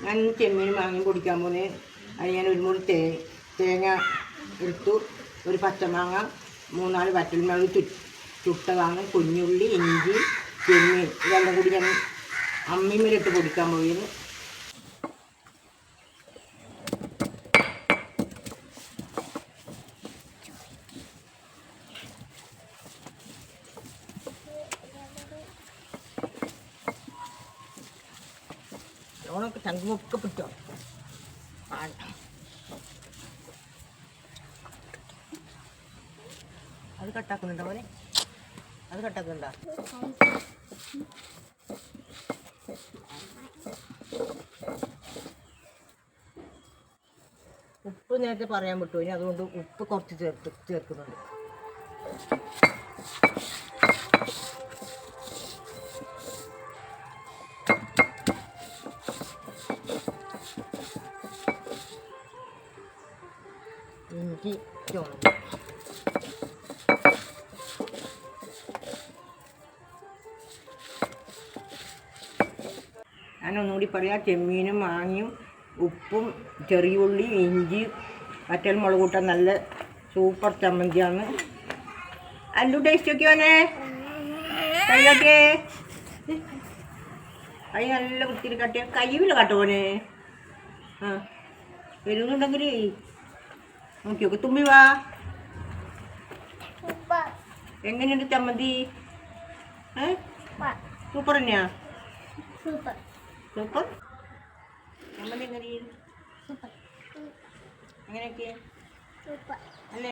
ഞാൻ ചെമ്മീൻ വാങ്ങി പൊടിക്കാൻ പോകുന്നത്. അതിന് ഞാൻ ഒരു മുറി തേങ്ങ എടുത്തു, ഒരു പച്ചമാങ്ങ, 3-4 വറ്റൽമുളക് ചുട്ടതാണ്, കുഞ്ഞുള്ളി, ഇഞ്ചി, ചെമ്മീൻ ഇതെല്ലാം കൂടി ഞാൻ അമ്മിമേലിട്ട് പൊടിക്കാൻ പോയിരുന്നു. ഓണൊക്കെ ചങ്കുമൊക്കെ പിടിച്ചോ. അത് കട്ടാക്കുന്നുണ്ടോ പോലെ? അത് കട്ടാക്കുന്നുണ്ടോ? ഉപ്പ് നേരത്തെ പറയാൻ വിട്ടു, ഇനി അതുകൊണ്ട് ഉപ്പ് കുറച്ച് ചേർക്കുന്നുണ്ട്. ഇഞ്ചി ചുവന്നു. ഞാനൊന്നുകൂടി പറയാം, ചെമ്മീനും മാങ്ങയും ഉപ്പും ചെറിയുള്ളി ഇഞ്ചി വറ്റൽമുളക് കൂട്ടാൻ നല്ല സൂപ്പർ ചമ്മന്തിയാണ്. അല്ലു ടേസ്റ്റ് ഒക്കെയോനെ കൈയൊക്കെ കൈ നല്ല വൃത്തിയിൽ കട്ടിയ കയ്യിൽ കട്ടുപോനെ. ആ വരുന്നുണ്ടെങ്കിൽ നോക്കി നോക്ക്. തുമ്പി വാ. എങ്ങനെയുണ്ട് ചമ്മന്തി? സൂപ്പർ തന്നെയാ. സൂപ്പർ ചമ്മന്തി എങ്ങനെയൊക്കെ അല്ലേ?